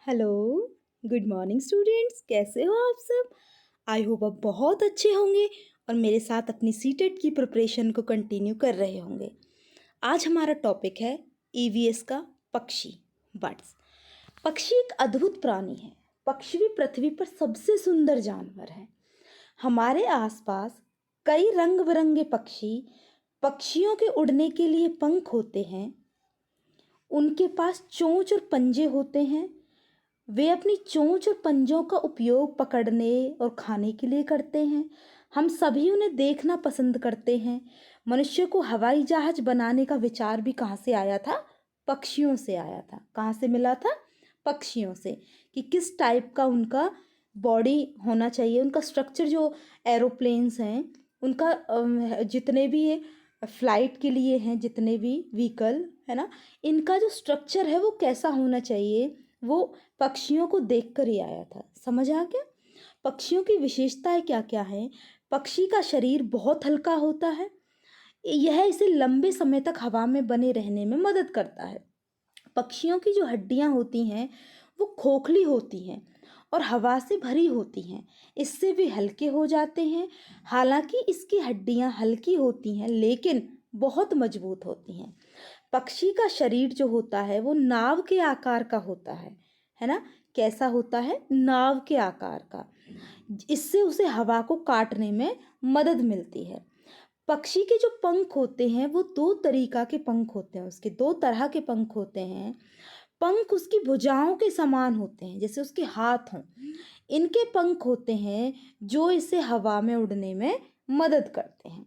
Hello, good morning students, कैसे हो आप सब? आई होप आप बहुत अच्छे होंगे और मेरे साथ अपनी सीटेट की प्रिपरेशन को कंटिन्यू कर रहे होंगे। आज हमारा टॉपिक है ईवीएस का पक्षी, बर्ड्स। पक्षी एक अद्भुत प्राणी है। पक्षी भी पृथ्वी पर सबसे सुंदर जानवर है। हमारे आसपास कई रंग बिरंगे पक्षियों के उड़ने के लिए पंख होते हैं। उनके पास चोंच और पंजे होते हैं। वे अपनी चोंच और पंजों का उपयोग पकड़ने और खाने के लिए करते हैं। हम सभी उन्हें देखना पसंद करते हैं। मनुष्य को हवाई जहाज बनाने का विचार भी कहाँ से आया था? पक्षियों से आया था। कहाँ से मिला था? पक्षियों से। कि किस टाइप का उनका बॉडी होना चाहिए, उनका स्ट्रक्चर, जो एरोप्लेन्स हैं उनका जितने भी ये फ्लाइट के लिए हैं, जितने भी व्हीकल है ना, इनका जो स्ट्रक्चर है वो कैसा होना चाहिए, वो पक्षियों को देखकर ही आया था। समझ आ गया? पक्षियों की विशेषताएं क्या क्या हैं? पक्षी का शरीर बहुत हल्का होता है। यह इसे लंबे समय तक हवा में बने रहने में मदद करता है। पक्षियों की जो हड्डियां होती हैं वो खोखली होती हैं और हवा से भरी होती हैं। इससे वे हल्के हो जाते हैं। हालांकि इसकी हड्डियां हल्की होती हैं लेकिन बहुत मजबूत होती हैं। पक्षी का शरीर जो होता है वो नाव के आकार का होता है ना? कैसा होता है? नाव के आकार का। इससे उसे हवा को काटने में मदद मिलती है। पक्षी के जो पंख होते हैं वो दो तरीका के पंख होते हैं। उसके दो तरह के पंख होते हैं। पंख उसकी भुजाओं के समान होते हैं, जैसे उसके हाथ हों। इनके पंख होते हैं जो इसे हवा में उड़ने में मदद करते हैं।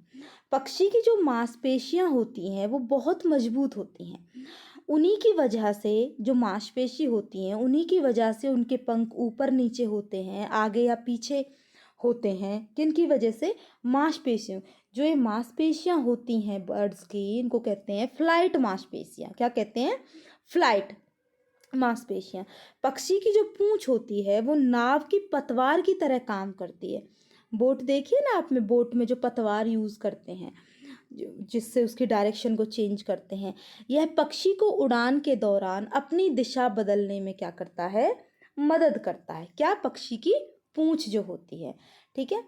पक्षी की जो मांसपेशियां होती हैं वो बहुत मजबूत होती हैं। उन्हीं की वजह से, जो मांसपेशी होती हैं उन्हीं की वजह से उनके पंख ऊपर नीचे होते हैं, आगे या पीछे होते हैं। किनकी वजह से? मांसपेशियों। जो ये मांसपेशियां होती हैं बर्ड्स की, इनको कहते हैं फ्लाइट मांसपेशियां। क्या कहते हैं? फ्लाइट मांसपेशियां। पक्षी की जो पूंछ होती है वो नाव की पतवार की तरह काम करती है। बोट देखिए ना आपने, बोट में जो पतवार यूज करते हैं, जिससे उसकी डायरेक्शन को चेंज करते हैं। यह पक्षी को उड़ान के दौरान अपनी दिशा बदलने में क्या करता है? मदद करता है। क्या? पक्षी की पूंछ जो होती है। ठीक है।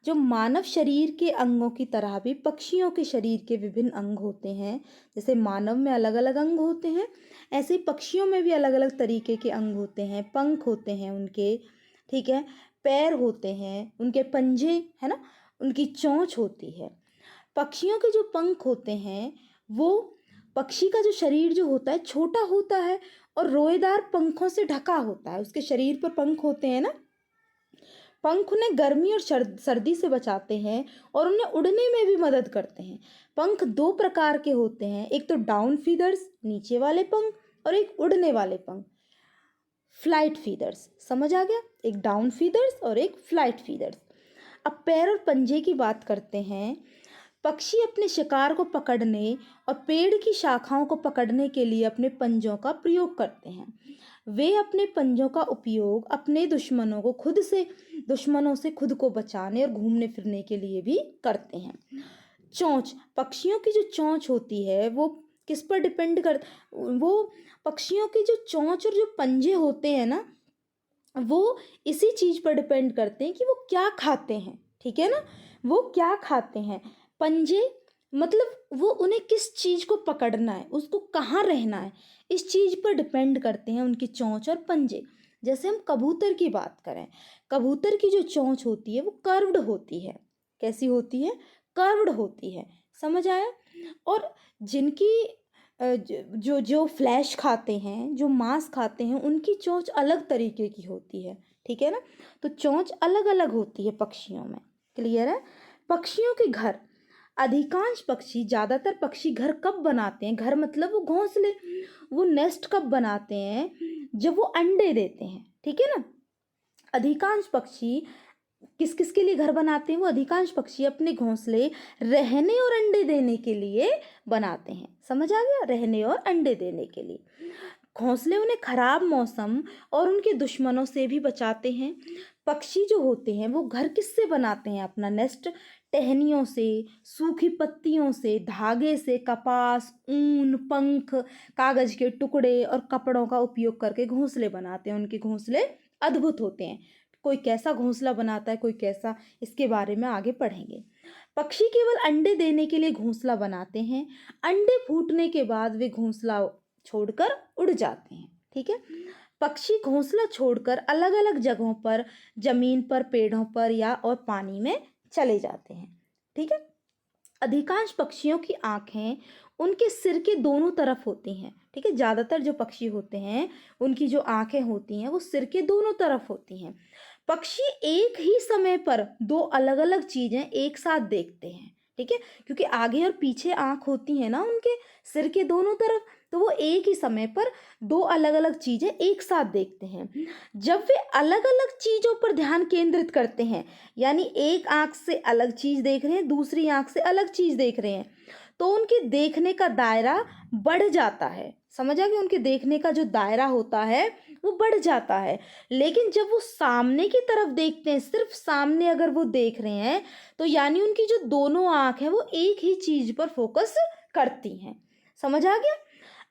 जो मानव शरीर के अंगों की तरह भी पक्षियों के शरीर के विभिन्न अंग होते हैं। जैसे मानव में अलग अलग अंग होते हैं, ऐसे ही पक्षियों में भी अलग अलग तरीके के अंग होते हैं। पंख होते हैं उनके, ठीक है, पैर होते हैं, उनके पंजे, है ना, उनकी चोंच होती है। पक्षियों के जो पंख होते हैं वो, पक्षी का जो शरीर जो होता है छोटा होता है और रोएदार पंखों से ढका होता है। उसके शरीर पर पंख होते हैं ना। पंख उन्हें गर्मी और सर्दी से बचाते हैं और उन्हें उड़ने में भी मदद करते हैं। पंख दो प्रकार के होते हैं, एक तो डाउन फीदर्स, नीचे वाले पंख, और एक उड़ने वाले पंख, फ्लाइट फीदर्स। समझ आ गया? एक डाउन फीदर्स और एक फ्लाइट फीदर्स। अब पैर और पंजे की बात करते हैं। पक्षी अपने शिकार को पकड़ने और पेड़ की शाखाओं को पकड़ने के लिए अपने पंजों का प्रयोग करते हैं। वे अपने पंजों का उपयोग अपने दुश्मनों से खुद को बचाने और घूमने फिरने के लिए भी करते हैं। चोंच, पक्षियों की जो चोंच होती है वो किस पर डिपेंड कर, वो पक्षियों की जो चोंच और जो पंजे होते हैं ना, वो इसी चीज पर डिपेंड करते हैं कि वो क्या खाते हैं। ठीक है ना? वो क्या खाते हैं। पंजे मतलब वो उन्हें किस चीज को पकड़ना है, उसको कहाँ रहना है, इस चीज पर डिपेंड करते हैं उनकी चोंच और पंजे। जैसे हम कबूतर की बात करें, कबूतर की जो चोंच होती है वो कर्व्ड होती है। कैसी होती है? कर्व्ड होती है। समझ आया? और जिनकी जो जो फ्लैश खाते हैं, जो मांस खाते हैं, उनकी चोंच अलग तरीके की होती है। ठीक है ना? तो चोंच अलग अलग होती है पक्षियों में। क्लियर है? पक्षियों के घर, अधिकांश पक्षी, ज्यादातर पक्षी घर कब बनाते हैं? घर मतलब वो घोंसले, वो नेस्ट कब बनाते हैं? जब वो अंडे देते हैं। ठीक है ना? अधिकांश पक्षी किस किस के लिए घर बनाते हैं? वो अधिकांश पक्षी अपने घोंसले रहने और अंडे देने के लिए बनाते हैं। समझ आ गया? रहने और अंडे देने के लिए। घोंसले उन्हें खराब मौसम और उनके दुश्मनों से भी बचाते हैं। पक्षी जो होते हैं वो घर किससे बनाते हैं अपना नेस्ट? टहनियों से, सूखी पत्तियों से, धागे से, कपास, ऊन, पंख, कागज के टुकड़े और कपड़ों का उपयोग करके घोंसले बनाते हैं। उनके घोंसले अद्भुत होते हैं। कोई कैसा घोंसला बनाता है, कोई कैसा, इसके बारे में आगे पढ़ेंगे। पक्षी केवल अंडे देने के लिए घोंसला बनाते हैं। अंडे फूटने के बाद वे घोंसला छोड़कर उड़ जाते हैं। ठीक है। पक्षी घोंसला छोड़कर अलग अलग जगहों पर, जमीन पर, पेड़ों पर या और पानी में चले जाते हैं। ठीक है। अधिकांश पक्षियों की आंखें उनके सिर के दोनों तरफ होती हैं। ठीक है। ज़्यादातर जो पक्षी होते हैं उनकी जो आंखें होती हैं वो सिर के दोनों तरफ होती हैं। पक्षी एक ही समय पर दो अलग अलग चीज़ें एक साथ देखते हैं। ठीक है। क्योंकि आगे और पीछे आंख होती है ना उनके सिर के दोनों तरफ, तो वो एक ही समय पर दो अलग अलग चीज़ें एक साथ देखते हैं। जब वे अलग अलग चीज़ों पर ध्यान केंद्रित करते हैं, यानी एक आंख से अलग चीज़ देख रहे हैं, दूसरी आंख से अलग चीज़ देख रहे हैं, तो उनके देखने का दायरा बढ़ जाता है। समझ आ गया? उनके देखने का जो दायरा होता है वो बढ़ जाता है। लेकिन जब वो सामने की तरफ देखते हैं, सिर्फ सामने अगर वो देख रहे हैं, तो यानी उनकी जो दोनों आंख है वो एक ही चीज पर फोकस करती हैं। समझ आ गया?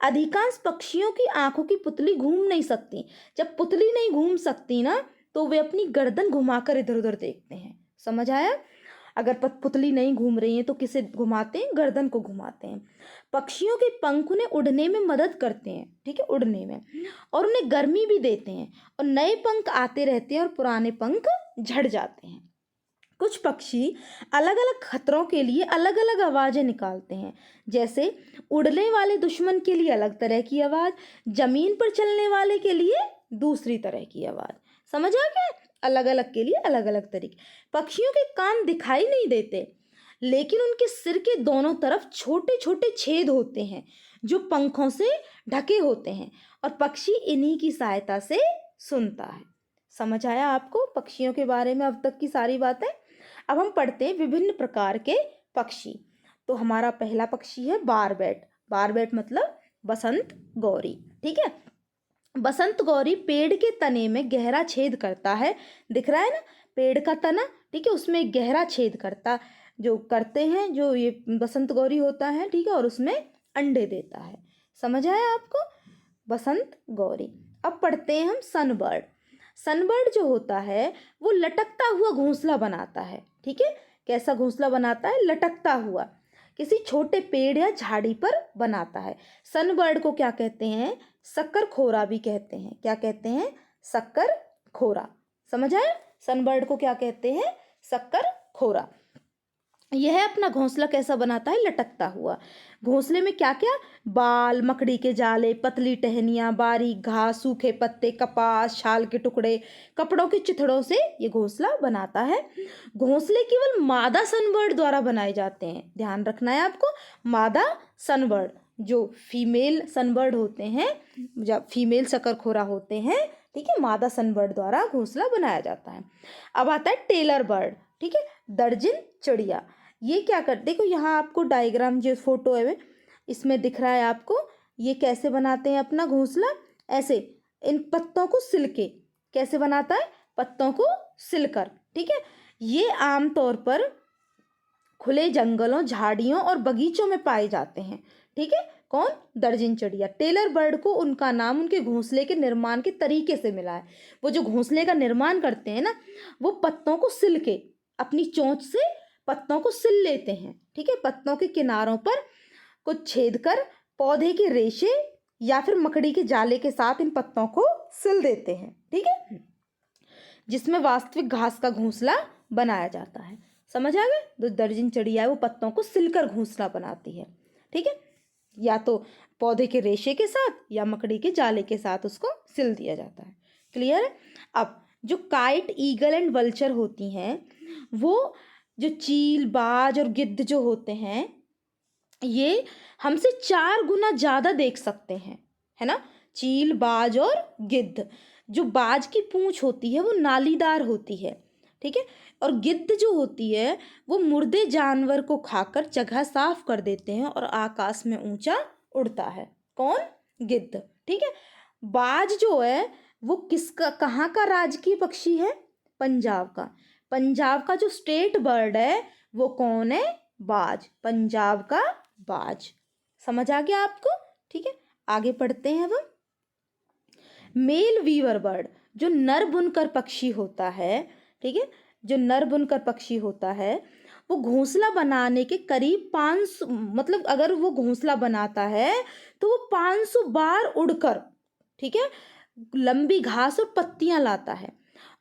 अधिकांश पक्षियों की आंखों की पुतली घूम नहीं सकती। जब पुतली नहीं घूम सकती ना, तो वे अपनी गर्दन घुमाकर इधर उधर देखते हैं। समझ आया? अगर पुतली नहीं घूम रही है तो किसे घुमाते हैं? गर्दन को घुमाते हैं। पक्षियों के पंख उन्हें उड़ने में मदद करते हैं। ठीक है, उड़ने में, और उन्हें गर्मी भी देते हैं, और नए पंख आते रहते हैं और पुराने पंख झड़ जाते हैं। कुछ पक्षी अलग अलग खतरों के लिए अलग अलग आवाज़ें निकालते हैं। जैसे उड़ने वाले दुश्मन के लिए अलग तरह की आवाज़, जमीन पर चलने वाले के लिए दूसरी तरह की आवाज़। समझ आ गया? अलग अलग के लिए अलग अलग तरीके। पक्षियों के कान दिखाई नहीं देते, लेकिन उनके सिर के दोनों तरफ छोटे छोटे छेद होते हैं जो पंखों से ढके होते हैं, और पक्षी इन्हीं की सहायता से सुनता है। समझ आया आपको पक्षियों के बारे में अब तक की सारी बातें? अब हम पढ़ते हैं विभिन्न प्रकार के पक्षी। तो हमारा पहला पक्षी है बारबैट। बारबैट मतलब बसंत गौरी। ठीक है। बसंत गौरी पेड़ के तने में गहरा छेद करता है। दिख रहा है ना पेड़ का तना? ठीक है, उसमें एक गहरा छेद करता जो करते हैं जो ये बसंत गौरी होता है। ठीक है, और उसमें अंडे देता है। समझ आया आपको? बसंत गौरी। अब पढ़ते हैं हम सनबर्ड। सनबर्ड जो होता है वो लटकता हुआ घोंसला बनाता है। ठीक है, कैसा घोंसला बनाता है? लटकता हुआ, किसी छोटे पेड़ या झाड़ी पर बनाता है। सनबर्ड को क्या कहते हैं? शक्कर खोरा भी कहते हैं। क्या कहते हैं? शक्कर खोरा। समझ आया? सनबर्ड को क्या कहते हैं? शक्कर खोरा। यह अपना घोंसला कैसा बनाता है? लटकता हुआ। घोंसले में क्या क्या? बाल, मकड़ी के जाले, पतली टहनियाँ, बारीक घास, सूखे पत्ते, कपास, शाल के टुकड़े, कपड़ों के चिथड़ों से ये घोंसला बनाता है। घोंसले केवल मादा सनबर्ड द्वारा बनाए जाते हैं। ध्यान रखना है आपको, मादा सनबर्ड। जो फीमेल सनबर्ड होते हैं, जब फीमेल शकरखोरा होते हैं, ठीक है, मादा सनबर्ड द्वारा घोंसला बनाया जाता है। अब आता है टेलर बर्ड। ठीक है, दर्जन चिड़िया। ये क्या कर, देखो यहाँ आपको डायग्राम जो फोटो है इसमें दिख रहा है आपको, ये कैसे बनाते हैं अपना घोंसला? ऐसे इन पत्तों को सिल के। कैसे बनाता है? पत्तों को सिलकर। ठीक है, ये आमतौर पर खुले जंगलों, झाड़ियों और बगीचों में पाए जाते हैं। ठीक है, कौन? दर्जन चिड़िया। टेलर बर्ड को उनका नाम उनके घोंसले के निर्माण के तरीके से मिला है। वो जो घोंसले का निर्माण करते हैं ना, वो पत्तों को सिल के, अपनी चोंच से पत्तों को सिल लेते हैं। ठीक है, पत्तों के किनारों पर कुछ छेद कर पौधे के रेशे या फिर मकड़ी के जाले के साथ इन पत्तों को सिल देते हैं। ठीक है, जिसमें वास्तविक घास का घोंसला बनाया जाता है। समझ आ गया? जो दर्जन चिड़िया है वो पत्तों को सिलकर घोंसला बनाती है। ठीक है, या तो पौधे के रेशे के साथ या मकड़ी के जाले के साथ उसको सिल दिया जाता है। क्लियर है? अब जो काइट, ईगल एंड वल्चर होती हैं, वो जो चील, बाज और गिद्ध जो होते हैं, ये हमसे 4 गुना ज़्यादा देख सकते हैं, है ना? चील, बाज और गिद्ध। जो बाज की पूंछ होती है वो नालीदार होती है। ठीक है, और गिद्ध जो होती है वो मुर्दे जानवर को खाकर जगह साफ कर देते हैं और आकाश में ऊंचा उड़ता है। कौन? गिद्ध। ठीक है। बाज जो है वो किसका, कहाँ का राजकीय पक्षी है? पंजाब का। पंजाब का जो स्टेट बर्ड है वो कौन है? बाज, पंजाब का बाज। समझ आ गया आपको? ठीक है, आगे पढ़ते हैं अब हम। मेल वीवर बर्ड, जो नर बुनकर पक्षी होता है, ठीक है, जो नर बुनकर पक्षी होता है वो घोंसला बनाने के करीब 500, मतलब अगर वो घोंसला बनाता है तो वो 500 बार उड़कर, ठीक है, लंबी घास और पत्तियां लाता है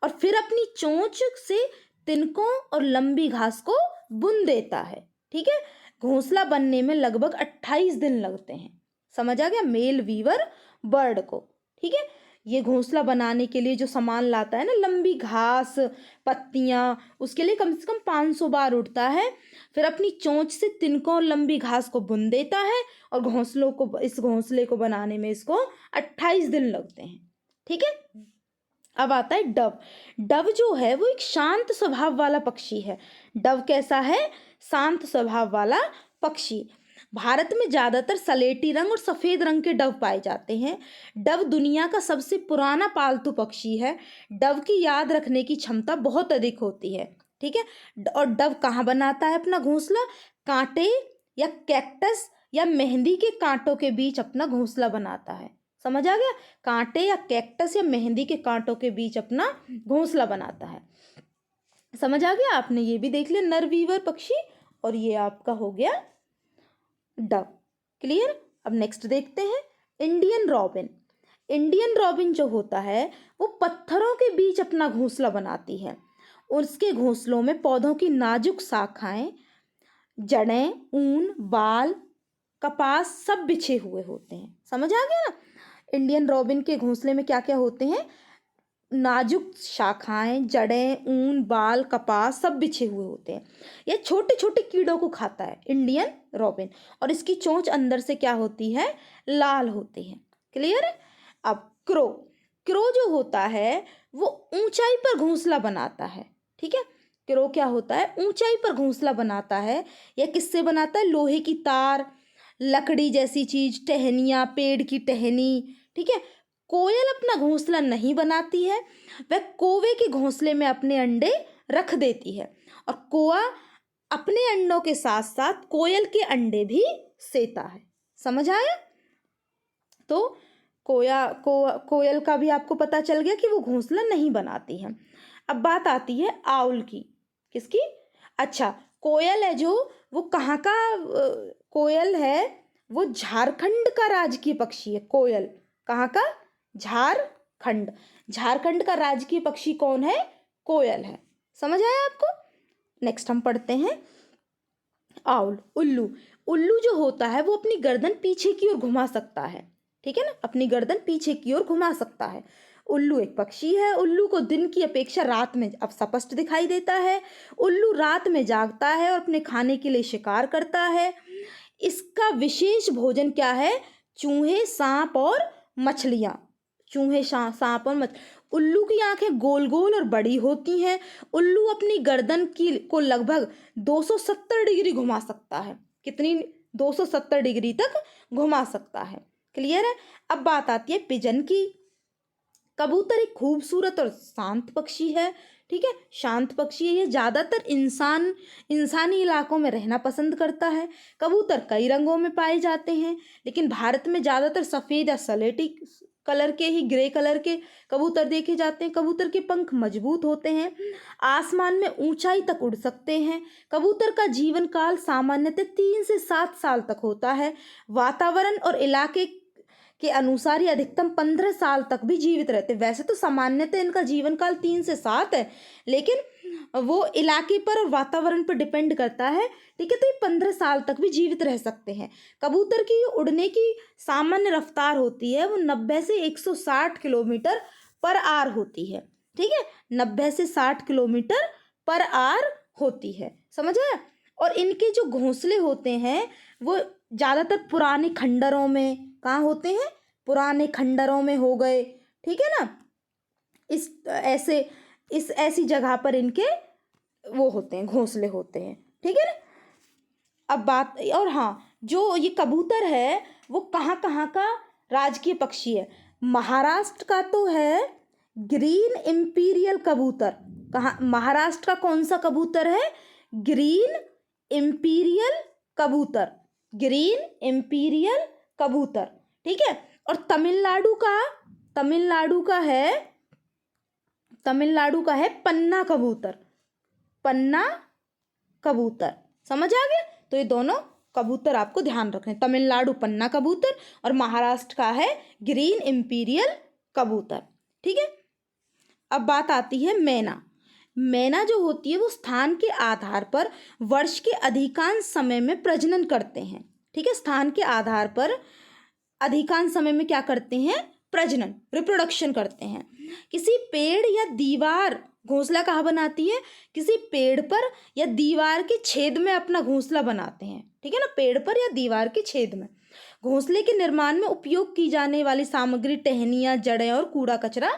और फिर अपनी चोंच से तिनकों और लंबी घास को बुन देता है। ठीक है, घोंसला बनने में लगभग 28 दिन लगते हैं। समझ आ गया मेल वीवर बर्ड को? ठीक है, ये घोंसला बनाने के लिए जो सामान लाता है ना, लंबी घास, पत्तियां, उसके लिए कम से कम 500 बार उड़ता है, फिर अपनी चोंच से तिनकों और लंबी घास को बुन देता है और इस घोंसले को बनाने में इसको 28 दिन लगते हैं। ठीक है, अब आता है डव। डव जो है वो एक शांत स्वभाव वाला पक्षी है। डव कैसा है? शांत स्वभाव वाला पक्षी। भारत में ज्यादातर सलेटी रंग और सफेद रंग के डव पाए जाते हैं। डव दुनिया का सबसे पुराना पालतू पक्षी है। डव की याद रखने की क्षमता बहुत अधिक होती है। ठीक है, और डव कहाँ बनाता है अपना घोंसला? कांटे या कैक्टस या मेहंदी के कांटों के बीच अपना घोंसला बनाता है। समझ आ गया? कांटे या कैक्टस या मेहंदी के कांटों के बीच अपना घोंसला बनाता है। समझ आ गया? आपने ये भी देख लिया नरवीवर पक्षी, और ये आपका हो गया डव। क्लियर? अब नेक्स्ट देखते हैं इंडियन रॉबिन। इंडियन रॉबिन जो होता है वो पत्थरों के बीच अपना घोंसला बनाती है। उसके घोंसलों में पौधों की नाजुक शाखाएं, जड़ें, ऊन, बाल, कपास सब बिछे हुए होते हैं। समझ आ गया ना? इंडियन रॉबिन के घोंसले में क्या क्या होते हैं? नाजुक शाखाएं, जड़ें, ऊन, बाल, कपास सब बिछे हुए होते हैं। यह छोटे छोटे कीड़ों को खाता है इंडियन रॉबिन, और इसकी चोंच अंदर से क्या होती है? लाल होती है। क्लियर है? अब क्रो। क्रो जो होता है वो ऊंचाई पर घोंसला बनाता है। ठीक है, क्रो क्या होता है? ऊंचाई पर घोंसला बनाता है। यह किससे बनाता है? लोहे की तार, लकड़ी जैसी चीज, टहनियाँ, पेड़ की टहनी। ठीक है, कोयल अपना घोंसला नहीं बनाती है, वह कौवे के घोंसले में अपने अंडे रख देती है, और कौवा अपने अंडों के साथ साथ कोयल के अंडे भी सेता है। समझ आया? तो कोयल का भी आपको पता चल गया कि वो घोंसला नहीं बनाती है। अब बात आती है आउल की। किसकी? अच्छा, कोयल है जो, वो कहाँ का कोयल है? वो झारखंड का राजकीय पक्षी है। कोयल कहाँ का? झारखंड। झारखंड का राजकीय पक्षी कौन है? कोयल है। समझ आया आपको? नेक्स्ट हम पढ़ते हैं आउल, उल्लू। उल्लू जो होता है वो अपनी गर्दन पीछे की ओर घुमा सकता है। ठीक है ना, अपनी गर्दन पीछे की ओर घुमा सकता है। उल्लू एक पक्षी है। उल्लू को दिन की अपेक्षा रात में अब स्पष्ट दिखाई देता है। उल्लू रात में जागता है और अपने खाने के लिए शिकार करता है। इसका विशेष भोजन क्या है? चूहे, सांप और मछलियां। चूहे, सांप और उल्लू की आंखें गोल गोल और बड़ी होती हैं। उल्लू अपनी गर्दन की को लगभग 270 डिग्री घुमा सकता है। कितनी? 270 डिग्री तक घुमा सकता है। क्लियर है? अब बात आती है पिजन की। कबूतर एक खूबसूरत और शांत पक्षी है। ठीक है, शांत पक्षी है। ये ज्यादातर इंसानी इलाकों में रहना पसंद करता है। कबूतर कई रंगों में पाए जाते हैं, लेकिन भारत में ज्यादातर सफेद या सलेटी कलर के ही, ग्रे कलर के कबूतर देखे जाते हैं। कबूतर के पंख मजबूत होते हैं, आसमान में ऊंचाई तक उड़ सकते हैं। कबूतर का जीवन काल सामान्यतः 3 से 7 साल तक होता है। वातावरण और इलाके के अनुसार ये अधिकतम 15 साल तक भी जीवित रहते हैं। वैसे तो सामान्यतः इनका जीवन काल 3 से 7 है, लेकिन वो इलाके पर और वातावरण पर डिपेंड करता है। ठीक है, तो ये 15 साल तक भी जीवित रह सकते हैं। कबूतर की उड़ने की सामान्य रफ्तार होती है वो 90 से 160 किलोमीटर पर आवर होती है। ठीक है, 90 से 60 किलोमीटर पर आवर होती है। समझ आया? और इनके जो घोंसले होते हैं वो ज्यादातर पुराने खंडरों में, कहाँ होते हैं? पुराने खंडरों में हो गए। ठीक है ना, इस ऐसी जगह पर इनके वो होते हैं, घोंसले होते हैं। ठीक है ना? अब बात, और हाँ, जो ये कबूतर है वो कहाँ कहाँ का राजकीय पक्षी है? महाराष्ट्र का तो है ग्रीन इंपीरियल कबूतर। कहाँ? महाराष्ट्र का कौन सा कबूतर है? ग्रीन इंपीरियल कबूतर, ग्रीन इंपीरियल कबूतर, ठीक है। और तमिलनाडु का है पन्ना कबूतर, पन्ना कबूतर। समझ आ गया? तो ये दोनों कबूतर आपको ध्यान रखने, तमिलनाडु पन्ना कबूतर और महाराष्ट्र का है ग्रीन इंपीरियल कबूतर, ठीक है। अब बात आती है मैना। मैना जो होती है वो स्थान के आधार पर वर्ष के अधिकांश समय में प्रजनन करते हैं, ठीक है। स्थान के आधार पर अधिकांश समय में क्या करते हैं? प्रजनन, रिप्रोडक्शन करते हैं। किसी पेड़ या दीवार, घोंसला कहाँ बनाती है? किसी पेड़ पर या दीवार के छेद में अपना घोंसला बनाते हैं, ठीक है ना। पेड़ पर या दीवार के छेद में। घोंसले के निर्माण में उपयोग की जाने वाली सामग्री टहनियाँ, जड़ें और कूड़ा कचरा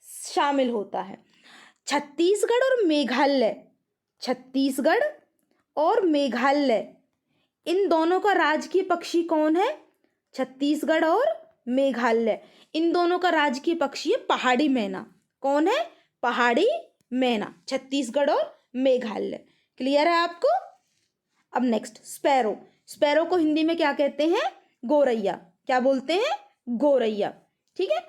शामिल होता है। छत्तीसगढ़ और मेघालय इन दोनों का राजकीय पक्षी कौन है? छत्तीसगढ़ और मेघालय इन दोनों का राजकीय पक्षी है पहाड़ी मैना। कौन है? पहाड़ी मैना, छत्तीसगढ़ और मेघालय। क्लियर है आपको? अब नेक्स्ट स्पैरो। स्पैरो को हिंदी में क्या कहते हैं? गोरैया। क्या बोलते हैं? गोरैया, ठीक है।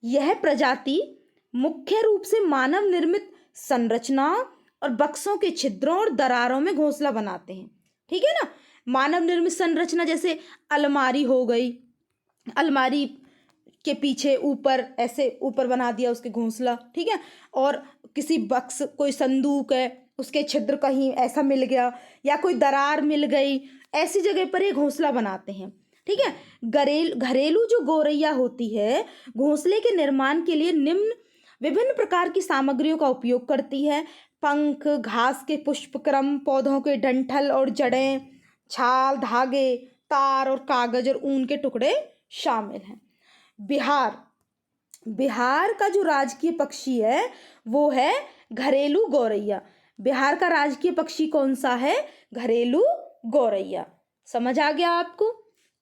यह प्रजाति मुख्य रूप से मानव निर्मित संरचनाओं और बक्सों के छिद्रों और दरारों में घोंसला बनाते हैं, ठीक है ना। मानव निर्मित संरचना जैसे अलमारी हो गई, अलमारी के पीछे ऊपर ऐसे ऊपर बना दिया उसके घोंसला, ठीक है। और किसी बक्स, कोई संदूक है, उसके छिद्र कहीं ऐसा मिल गया या कोई दरार मिल गई, ऐसी जगह पर ये घोंसला बनाते हैं, ठीक है। घरेलू जो गोरैया होती है घोंसले के निर्माण के लिए निम्न विभिन्न प्रकार की सामग्रियों का उपयोग करती है। पंख, घास के पुष्पक्रम, पौधों के डंठल और जड़ें, छाल, धागे, तार और कागज और ऊन के टुकड़े शामिल हैं। बिहार का जो राजकीय पक्षी है वो है घरेलू गौरैया। बिहार का राजकीय पक्षी कौन सा है? घरेलू गौरैया। समझ आ गया आपको?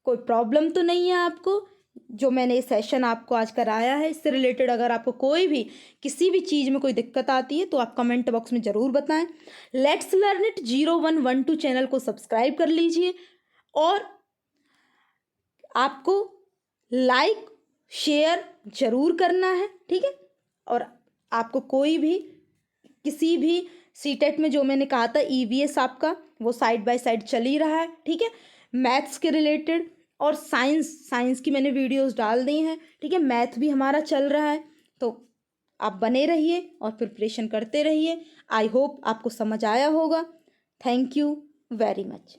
कोई प्रॉब्लम तो नहीं है आपको? जो मैंने सेशन आपको आज कराया है इससे रिलेटेड अगर आपको कोई भी किसी भी चीज़ में कोई दिक्कत आती है तो आप कमेंट बॉक्स में ज़रूर बताएं। लेट्स लर्न इट 0112 चैनल को सब्सक्राइब कर लीजिए और आपको लाइक शेयर जरूर करना है, ठीक है। और आपको कोई भी किसी भी सीटेट में जो मैंने कहा था ईवीएस आपका वो साइड बाय साइड चल ही रहा है, ठीक है। मैथ्स के रिलेटेड और साइंस की मैंने वीडियोस डाल दी हैं, ठीक है। मैथ भी हमारा चल रहा है, तो आप बने रहिए और प्रिपरेशन करते रहिए। आई होप आपको समझ आया होगा। Thank you very much.